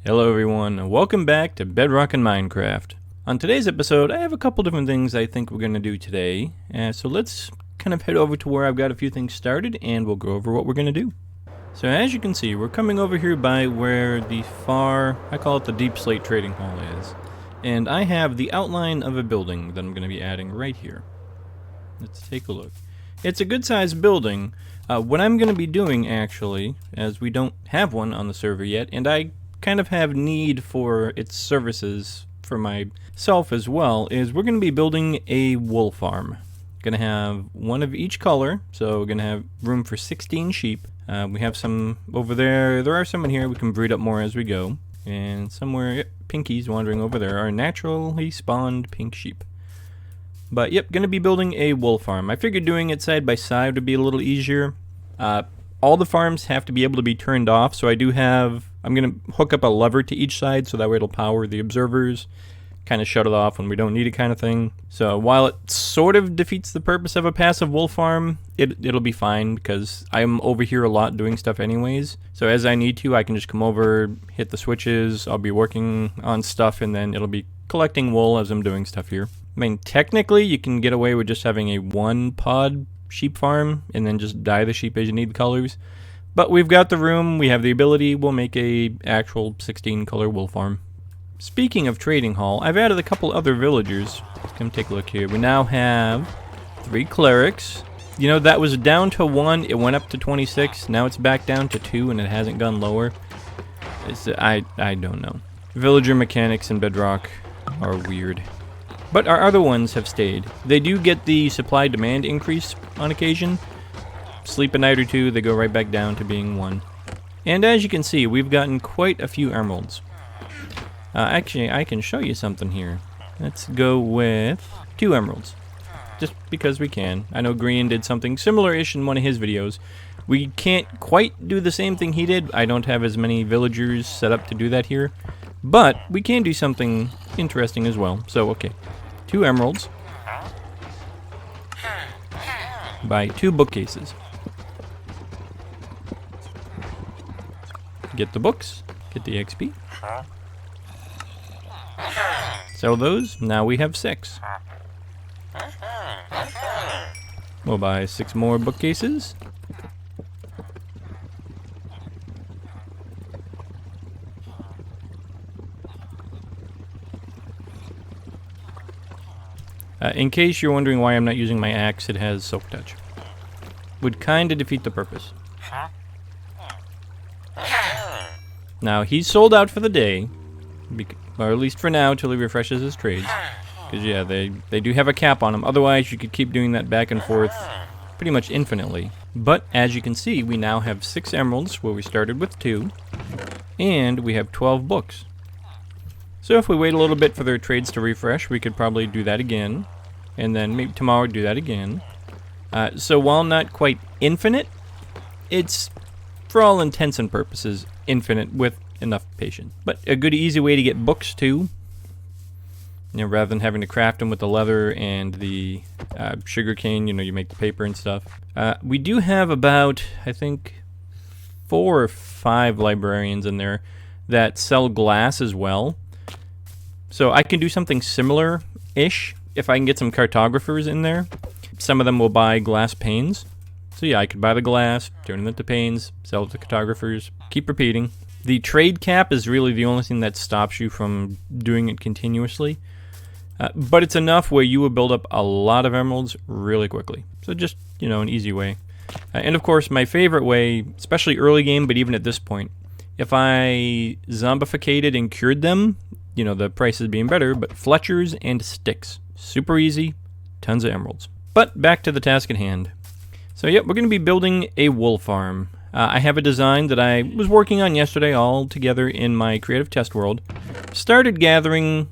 Hello everyone, and welcome back to Bedrockin Minecraft. On today's episode, I have a couple different things I think we're going to do today. So let's kind of head over to where I've got a few things started, and we'll go over what we're going to do. So as you can see, we're coming over here by where the I call it the deep slate trading hall is. And I have the outline of a building that I'm going to be adding right here. Let's take a look. It's a good sized building. What I'm going to be doing actually, as we don't have one on the server yet, and I kind of have need for its services for myself as well, is we're going to be building a wool farm. Going to have one of each color, so we're going to have room for 16 sheep. We have some over there. There are some in here. We can breed up more as we go. And somewhere, yep, pinkies wandering over there are naturally spawned pink sheep. But yep, going to be building a wool farm. I figured doing it side by side would be a little easier. All the farms have to be able to be turned off, so I'm going to hook up a lever to each side so that way it'll power the observers, kind of shut it off when we don't need it kind of thing. So while it sort of defeats the purpose of a passive wool farm, it'll be fine because I'm over here a lot doing stuff anyways. So as I need to, I can just come over, hit the switches, I'll be working on stuff, and then it'll be collecting wool as I'm doing stuff here. I mean, technically you can get away with just having a one pod sheep farm and then just dye the sheep as you need the colors. But we've got the room, we have the ability, we'll make a actual 16 color wool farm. Speaking of trading hall, I've added a couple other villagers. Let's come take a look here. We now have 3 clerics. You know, that was down to 1, it went up to 26, now it's back down to 2 and it hasn't gone lower. I don't know. Villager mechanics in Bedrock are weird. But our other ones have stayed. They do get the supply demand increase on occasion. Sleep a night or two, they go right back down to being 1. And as you can see, we've gotten quite a few emeralds. Actually, I can show you something here. Let's go with 2 emeralds. Just because we can. I know Green did something similar-ish in one of his videos. We can't quite do the same thing he did. I don't have as many villagers set up to do that here. But we can do something interesting as well. So, okay. 2 emeralds. Buy 2 bookcases. Get the books. Get the XP. Sell those. Now we have 6. We'll buy 6 more bookcases. In case you're wondering why I'm not using my axe, it has Silk Touch. Would kinda defeat the purpose. Now, he's sold out for the day, or at least for now, till he refreshes his trades. Because, yeah, they do have a cap on him. Otherwise, you could keep doing that back and forth pretty much infinitely. But, as you can see, we now have 6 emeralds, where we started with 2. And we have 12 books. So if we wait a little bit for their trades to refresh, we could probably do that again. And then maybe tomorrow do that again. So while not quite infinite, it's, for all intents and purposes, infinite with enough patience. But a good easy way to get books too. You know, rather than having to craft them with the leather and the sugar cane, you know, you make the paper and stuff. We do have about, I think, 4 or 5 librarians in there that sell glass as well. So I can do something similar-ish if I can get some cartographers in there. Some of them will buy glass panes. So yeah, I could buy the glass, turn it into panes, sell it to cartographers, keep repeating. The trade cap is really the only thing that stops you from doing it continuously. But it's enough where you will build up a lot of emeralds really quickly. So just, you know, an easy way. And of course, my favorite way, especially early game, but even at this point, if I zombificated and cured them, you know, the prices being better, but Fletchers and sticks. Super easy, tons of emeralds. But back to the task at hand. So yep, we're going to be building a wool farm. I have a design that I was working on yesterday all together in my creative test world. Started gathering,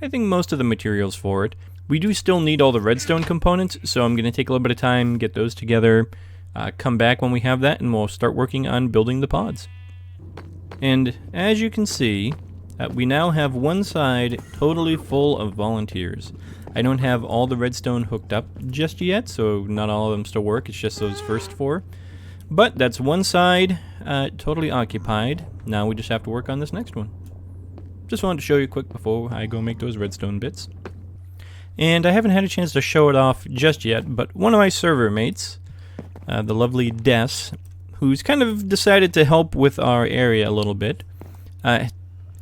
I think, most of the materials for it. We do still need all the redstone components, so I'm going to take a little bit of time, get those together, come back when we have that, and we'll start working on building the pods. And as you can see, we now have one side totally full of volunteers. I don't have all the redstone hooked up just yet, so not all of them still work. It's just those first 4. But that's one side totally occupied. Now we just have to work on this next one. just wanted to show you quick before I go make those redstone bits. And I haven't had a chance to show it off just yet, but one of my server mates, the lovely Des, who's kind of decided to help with our area a little bit,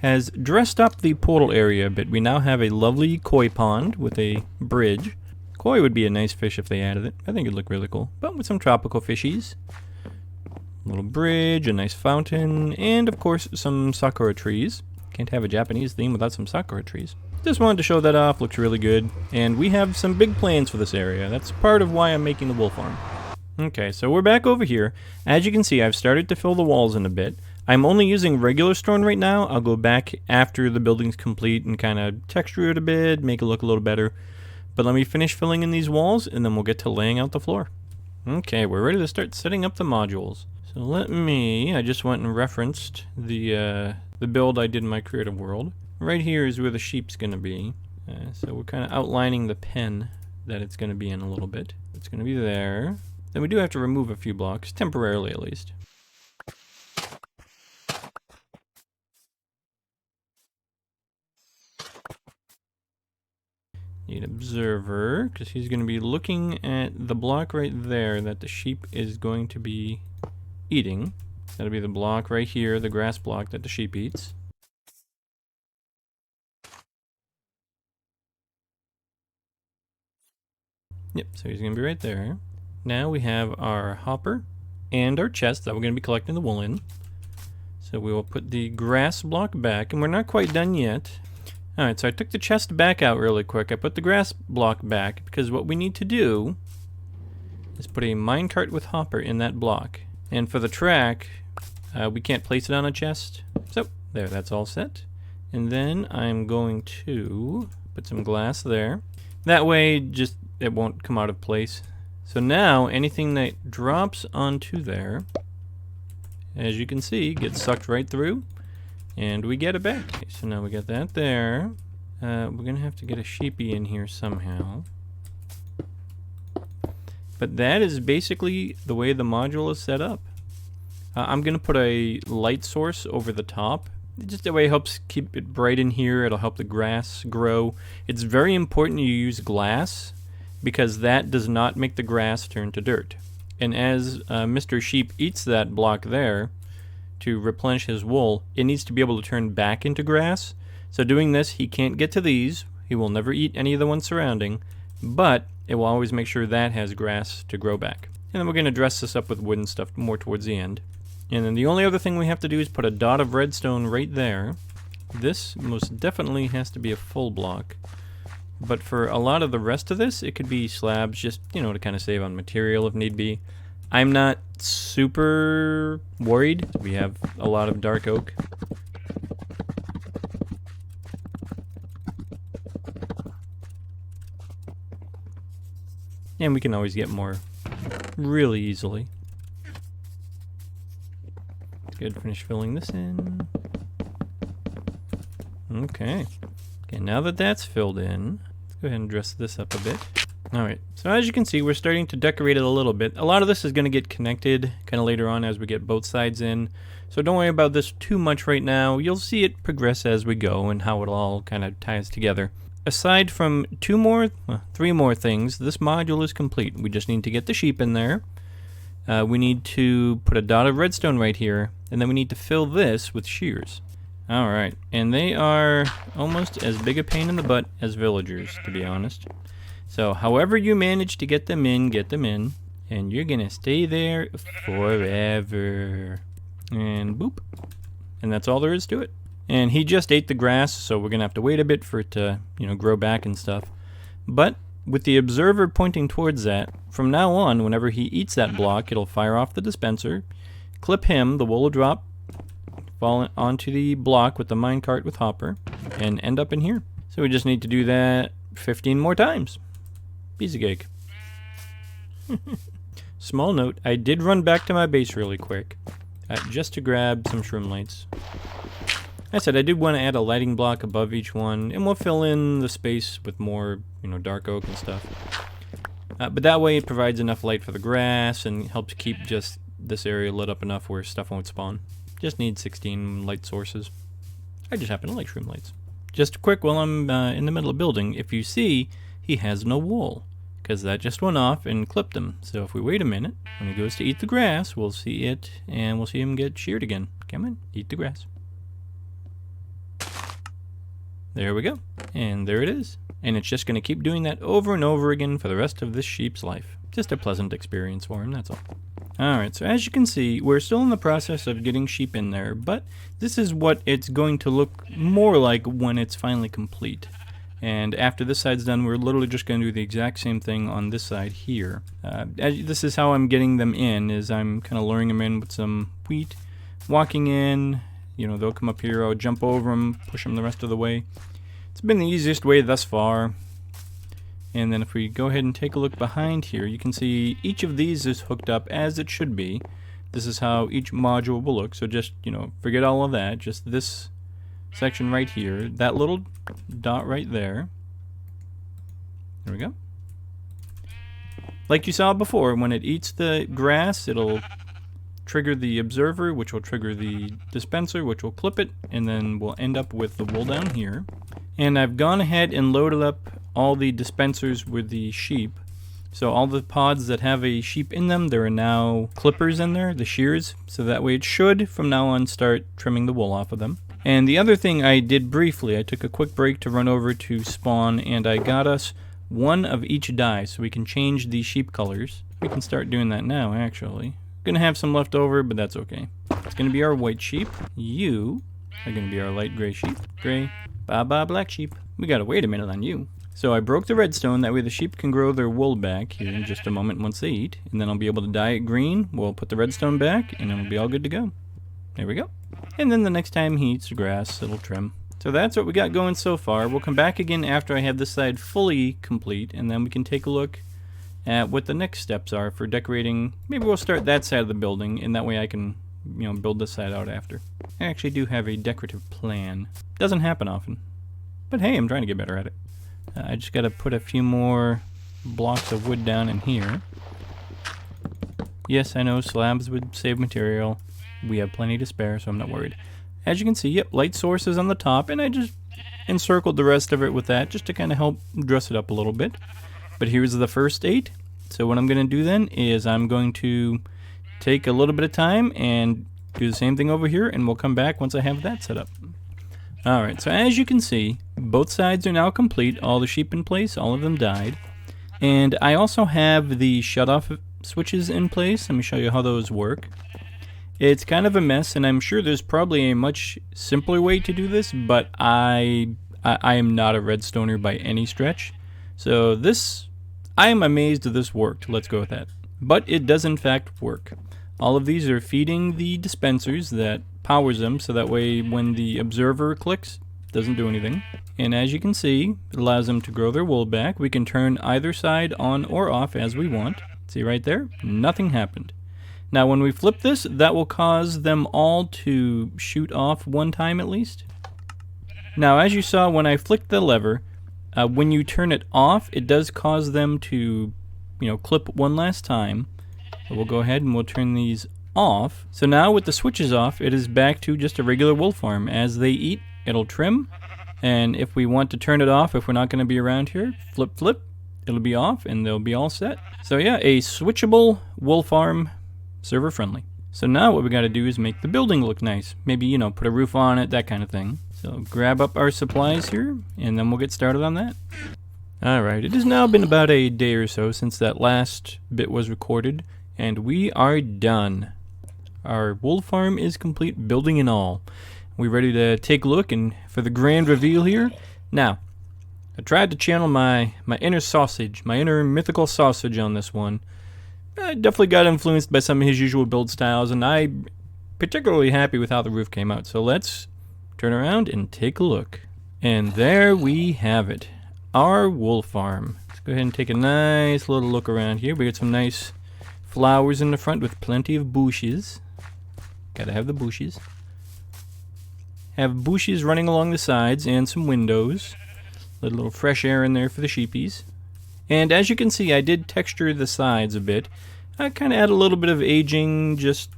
has dressed up the portal area a bit. We now have a lovely koi pond with a bridge. Koi would be a nice fish if they added it. I think it'd look really cool. But with some tropical fishies. A little bridge, a nice fountain, and of course some sakura trees. Can't have a Japanese theme without some sakura trees. Just wanted to show that off. Looks really good. And we have some big plans for this area. That's part of why I'm making the wool farm. Okay, so we're back over here. As you can see, I've started to fill the walls in a bit. I'm only using regular stone right now. I'll go back after the building's complete and kind of texture it a bit, make it look a little better. But let me finish filling in these walls, and then we'll get to laying out the floor. Okay, we're ready to start setting up the modules. So I just went and referenced the build I did in my creative world. Right here is where the sheep's going to be. So we're kind of outlining the pen that it's going to be in a little bit. It's going to be there. Then we do have to remove a few blocks, temporarily at least. Need observer, because he's going to be looking at the block right there that the sheep is going to be eating. That'll be the block right here, the grass block that the sheep eats. Yep, so he's going to be right there. Now we have our hopper and our chest that we're going to be collecting the wool in. So we will put the grass block back, and we're not quite done yet. Alright, so I took the chest back out really quick. I put the grass block back because what we need to do is put a minecart with hopper in that block. And for the track, we can't place it on a chest. So, there, that's all set. And then I'm going to put some glass there. That way, just it won't come out of place. So now, anything that drops onto there, as you can see, gets sucked right through. And we get it back. Okay, so now we got that there. We're going to have to get a sheepy in here somehow. But that is basically the way the module is set up. I'm going to put a light source over the top. Just that way it helps keep it bright in here. It'll help the grass grow. It's very important you use glass because that does not make the grass turn to dirt. And as Mr. Sheep eats that block there, to replenish his wool, it needs to be able to turn back into grass. So doing this, he can't get to these. He will never eat any of the ones surrounding, but it will always make sure that has grass to grow back. And then we're going to dress this up with wood and stuff more towards the end. And then the only other thing we have to do is put a dot of redstone right there. This most definitely has to be a full block. But for a lot of the rest of this, it could be slabs, just, you know, to kind of save on material if need be. I'm not super worried. We have a lot of dark oak. And we can always get more really easily. Good, finish filling this in. Okay. Okay, now that that's filled in, let's go ahead and dress this up a bit. Alright, so as you can see, we're starting to decorate it a little bit. A lot of this is going to get connected kind of later on as we get both sides in. So don't worry about this too much right now. You'll see it progress as we go and how it all kind of ties together. Aside from three more things, this module is complete. We just need to get the sheep in there. We need to put a dot of redstone right here. And then we need to fill this with shears. Alright, and they are almost as big a pain in the butt as villagers, to be honest. So, however you manage to get them in, and you're gonna stay there forever. And boop. And that's all there is to it. And he just ate the grass, so we're gonna have to wait a bit for it to, grow back and stuff. But with the observer pointing towards that, from now on, whenever he eats that block, it'll fire off the dispenser, clip him, the wool will drop, fall onto the block with the minecart with hopper, and end up in here. So we just need to do that 15 more times. Piece of cake. Small note, I did run back to my base really quick, just to grab some shroom lights. I said I did want to add a lighting block above each one, and we'll fill in the space with more, dark oak and stuff. But that way it provides enough light for the grass and helps keep just this area lit up enough where stuff won't spawn. Just need 16 light sources. I just happen to like shroom lights. Just quick while I'm in the middle of building, if you see, he has no wool, because that just went off and clipped him. So if we wait a minute, when he goes to eat the grass, we'll see it, and we'll see him get sheared again. Come on, eat the grass. There we go. And there it is. And it's just going to keep doing that over and over again for the rest of this sheep's life. Just a pleasant experience for him, that's all. Alright, so as you can see, we're still in the process of getting sheep in there, but this is what it's going to look more like when it's finally complete. And after this side's done, we're literally just going to do the exact same thing on this side here. This is how I'm getting them in, is I'm kind of luring them in with some wheat, walking in, you know, they'll come up here, I'll jump over them, push them the rest of the way. It's been the easiest way thus far. And then if we go ahead and take a look behind here, you can see each of these is hooked up as it should be. This is how each module will look, so just, you know, forget all of that, just this section right here, that little dot right there. There we go. Like you saw before, when it eats the grass, it'll trigger the observer, which will trigger the dispenser, which will clip it, and then we'll end up with the wool down here. And I've gone ahead and loaded up all the dispensers with the sheep. So all the pods that have a sheep in them, there are now clippers in there, the shears, so that way it should from now on start trimming the wool off of them. And the other thing I did briefly, I took a quick break to run over to spawn, and I got us one of each dye so we can change the sheep colors. We can start doing that now, actually. Gonna have some left over, but that's okay. It's gonna be our white sheep. You are gonna be our light gray sheep. Gray. Bye-bye black sheep. We gotta wait a minute on you. So I broke the redstone, that way the sheep can grow their wool back here in just a moment once they eat. And then I'll be able to dye it green, we'll put the redstone back, and it'll be all good to go. There we go. And then the next time he eats the grass, it'll trim. So that's what we got going so far. We'll come back again after I have this side fully complete, and then we can take a look at what the next steps are for decorating. Maybe we'll start that side of the building, and that way I can, you know, build this side out after. I actually do have a decorative plan. Doesn't happen often, but hey, I'm trying to get better at it. I just got to put a few more blocks of wood down in here. Yes, I know slabs would save material. We have plenty to spare, so I'm not worried. As you can see, yep, light source is on the top, and I just encircled the rest of it with that just to kind of help dress it up a little bit. But here's the first 8. So what I'm going to do then is I'm going to take a little bit of time and do the same thing over here, and we'll come back once I have that set up. Alright, so as you can see, both sides are now complete, all the sheep in place, all of them died. And I also have the shut-off switches in place. Let me show you how those work. It's kind of a mess, and I'm sure there's probably a much simpler way to do this, but I am not a redstoner by any stretch. So this, I am amazed that this worked, let's go with that. But it does in fact work. All of these are feeding the dispensers that powers them, so that way when the observer clicks, it doesn't do anything. And as you can see, it allows them to grow their wool back. We can turn either side on or off as we want. See right there? Nothing happened. Now when we flip this, that will cause them all to shoot off one time at least. Now as you saw when I flicked the lever, when you turn it off, it does cause them to, you know, clip one last time. So we'll go ahead and we'll turn these off. So now with the switches off, it is back to just a regular wool farm. As they eat, it'll trim. And if we want to turn it off, if we're not going to be around here, flip, it'll be off and they'll be all set. So yeah, a switchable wool farm, server friendly. So now what we got to do is make the building look nice. Maybe, you know, put a roof on it, that kind of thing. So grab up our supplies here, and then we'll get started on that. Alright, it has now been about a day or so since that last bit was recorded, and we are done. Our wool farm is complete, building and all. We're ready to take a look and for the grand reveal here. Now, I tried to channel my inner sausage, my inner mythical sausage on this one. I definitely got influenced by some of his usual build styles, and I'm particularly happy with how the roof came out. So let's turn around and take a look. And there we have it, our wool farm. Let's go ahead and take a nice little look around here. We got some nice flowers in the front with plenty of bushes. Gotta have the bushes. Have bushes running along the sides and some windows. Let a little fresh air in there for the sheepies. And as you can see, I did texture the sides a bit. I kind of add a little bit of aging, just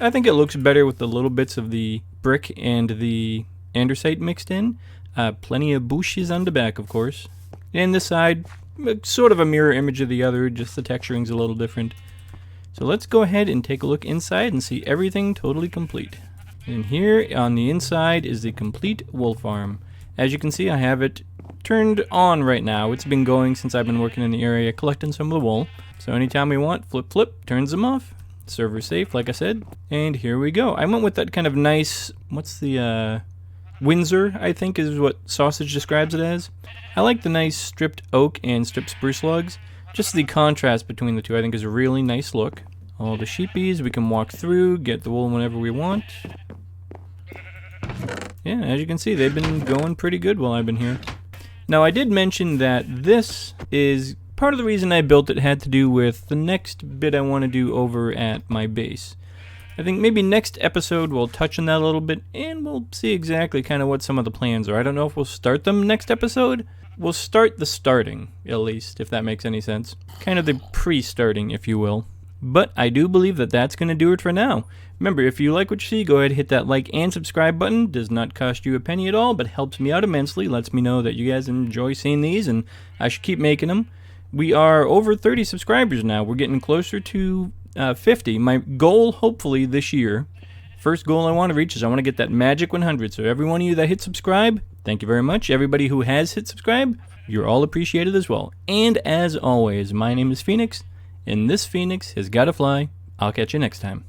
I think it looks better with the little bits of the brick and the andesite mixed in. Plenty of bushes on the back, of course. And this side, sort of a mirror image of the other, just the texturing's a little different. So let's go ahead and take a look inside and see everything totally complete. And here on the inside is the complete wool farm. As you can see, I have it turned on right now. It's been going since I've been working in the area collecting some of the wool. So anytime we want, flip, turns them off. Server safe, like I said. And here we go. I went with that kind of nice, what's the, Windsor, I think is what Sausage describes it as. I like the nice stripped oak and stripped spruce logs. Just the contrast between the two I think is a really nice look. All the sheepies we can walk through, get the wool whenever we want. Yeah, as you can see, they've been going pretty good while I've been here. Now, I did mention that this is part of the reason I built it had to do with the next bit I want to do over at my base. I think maybe next episode we'll touch on that a little bit, and we'll see exactly kind of what some of the plans are. I don't know if we'll start them next episode. We'll start the starting, at least, if that makes any sense. Kind of the pre-starting, if you will. But I do believe that that's going to do it for now. Remember, if you like what you see, go ahead and hit that like and subscribe button. Does not cost you a penny at all, but helps me out immensely. Lets me know that you guys enjoy seeing these, and I should keep making them. We are over 30 subscribers now. We're getting closer to 50. My goal, hopefully, this year, first goal I want to reach is I want to get that magic 100. So every one of you that hit subscribe, thank you very much. Everybody who has hit subscribe, you're all appreciated as well. And as always, my name is Phoenix, and this Phoenix has got to fly. I'll catch you next time.